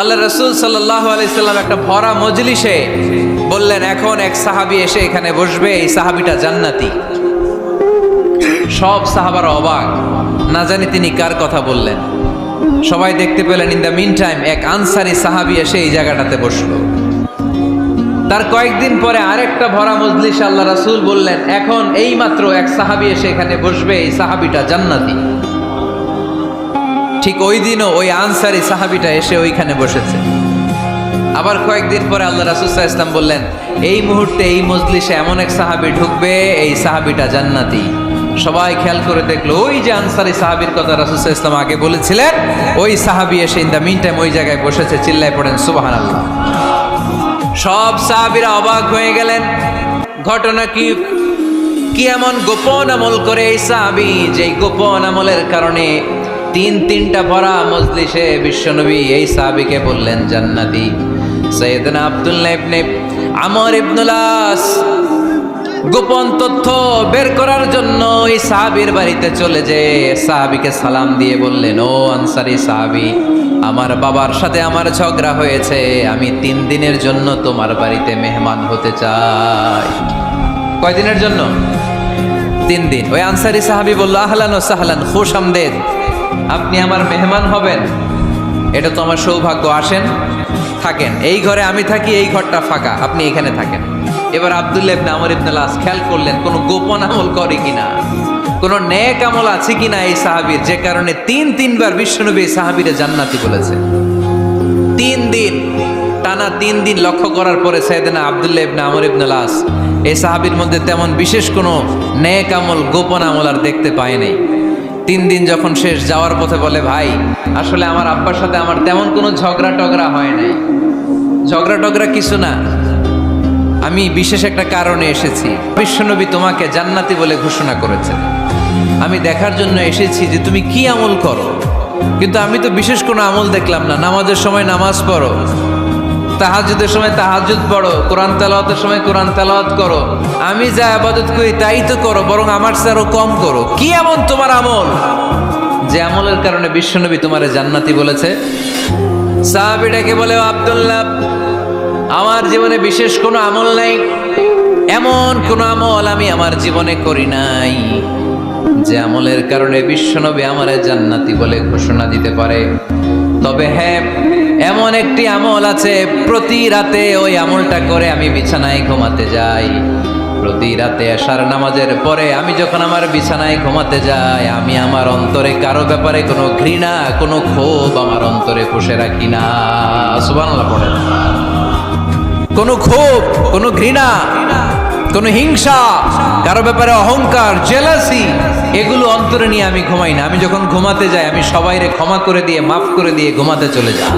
আল্লাহ রাসূল সাল্লাল্লাহু আলাইহি সাল্লাম একটা ভরা মজলিসে বললেন, এখন এক সাহাবী এসে এখানে বসবে, এই সাহাবীটা জান্নাতি। সব সাহাবারা অবাক, না জানি তিনি কার কথা বললেন। সবাই দেখতে পেলেন ইন দ্য মিন টাইম এক আনসারী সাহাবী এসে এই জায়গাটাতে বসলো। তার কয়েকদিন পরে আরেকটা ভরা মজলিসে আল্লাহ রাসূল বললেন, এখন এই মাত্র এক সাহাবী এসে এখানে বসবে, এই সাহাবীটা জান্নাতি। ঠিক ওই দিনও ওই আনসারী সাহাবীটা এসে ওইখানে বসেছে। আবার কয়েকদিন পরে আল্লাহ রাসূল সাল্লাল্লাহু আলাইহি ওয়াসাল্লাম বললেন, এই মুহূর্তে এই মজলিসে এমন এক সাহাবী ঢুকবে, এই সাহাবীটা জান্নাতি। সবাই খেয়াল করে দেখলো, ওই যে আনসারী সাহাবীর কথা রাসূল সাল্লাল্লাহু আলাইহি ওয়াসাল্লাম আগে বলেছিলেন, ওই সাহাবী এসে ইন দ্য মিন টাইম ওই জায়গায় বসেছে। চিল্লায় পড়েন সুবহানাল্লাহ। সব সাহাবীরা অবাক হয়ে গেলেন। ঘটনা কি? কি এমন গোপন আমল করে এই সাহাবী, যেই গোপন আমলের কারণে তিনটা ভরা মজলিসে বিশ্বনবী এই সাহাবীকে বললেন জান্নাতি। সাইয়েদনা আব্দুল্লাহ ইবনে আমর ইবনুল আস গোপন তথ্য বের করার জন্য এই সাহাবীর বাড়িতে চলে যেয়ে সাহাবীকে সালাম দিয়ে বললেন, ও আনসারী সাহাবী, আমার বাবার সাথে আমার ঝগড়া হয়েছে, আমি 3 দিনের জন্য তোমার বাড়িতে মেহমান হতে চাই। কয়দিনের জন্য? 3 দিন। ওই আনসারী সাহাবী বলল, আহলান ও সাহলান, খুশ আমদেদ, আপনি আমার মেহমান হবেন, এটা তো আমার সৌভাগ্য। আসেন, থাকেন, এই ঘরে আমি থাকি, এই ঘরটা ফাঁকা, আপনি এখানে থাকেন। এবার আব্দুল্লাহ ইবনে আমর ইবনুল আস খেয়াল করলেন কোনো গোপন আমল করে কিনা, কোনো নেক আমল আছে কিনা এই সাহাবীর, যে কারণে 3বার বিশ্বনবী এই সাহাবীরে জান্নাতি বলেছে। 3 দিন টানা 3 দিন লক্ষ্য করার পরে সাইয়েদনা আব্দুল্লাহ ইবনে আমর ইবনুল আস এই সাহাবীর মধ্যে তেমন বিশেষ কোনো নেক আমল, গোপন আমল আর দেখতে পায় নাই। 3 দিন যখন শেষ, যাওয়ার পথে বলে, ভাই আসলে আমার আব্বার সাথে আমার তেমন কোনো ঝগড়া টগড়া হয় নাই। ঝগড়া টগড়া কিছু না, আমি বিশেষ একটা কারণে এসেছি। বিশ্বনবী তোমাকে জান্নাতি বলে ঘোষণা করেছেন, আমি দেখার জন্য এসেছি যে তুমি কি আমল করো। কিন্তু আমি তো বিশেষ কোনো আমল দেখলাম না। নামাজের সময় নামাজ পড়ো, তাহাজ্জুদের সময় তাহাজ্জুদ পড়ো, কোরআন তেলাওয়াতের সময় কোরআন তেলাওয়াত করো, আমি যা ইবাদত করি তাই তো করো, বরং আমার চেয়ে আরো কম করো। কি এমন তোমার আমল যে আমলের কারণে বিশ্বনবী তোমারে জান্নাতি বলেছে? সাহাবীটাকে বলে, আব্দুল্লাহ, আমার জীবনে বিশেষ কোনো আমল নাই, এমন কোনো আমল আমি আমার জীবনে করি নাই যে আমলের কারণে বিশ্বনবী আমারে জান্নাতি বলে ঘোষণা দিতে পারে। তবে হ্যাঁ, এমন একটি আমল আছে, প্রতি রাতে ওই আমলটা করে আমি বিছানায় ঘুমাতে যাই। প্রতি রাতে এশার নামাজের পরে আমি যখন আমার বিছানায় ঘুমাতে যাই, আমি আমার অন্তরে কারো ব্যাপারে কোনো ঘৃণা, কোনো ক্ষোভ আমার অন্তরে পুষে রাখি না। সুবহানাল্লাহ পড়েন। কোনো ক্ষোভ, কোনো ঘৃণা, কোনো হিংসা, কারো ব্যাপারে অহংকার, জেলাসি, এগুলো অন্তরে নিয়ে আমি ঘুমাই না। আমি যখন ঘুমাতে যাই, আমি সবাইরে ক্ষমা করে দিয়ে, মাফ করে দিয়ে ঘুমাতে চলে যাই।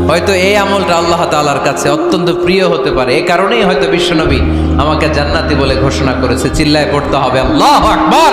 হয়তো এই আমলটা আল্লাহ তাআলার কাছে অত্যন্ত প্রিয় হতে পারে, এই কারণেই হয়তো বিশ্বনবী আমাকে জান্নাতি বলে ঘোষণা করেছে। চিল্লায় পড়তে হবে আল্লাহু আকবার।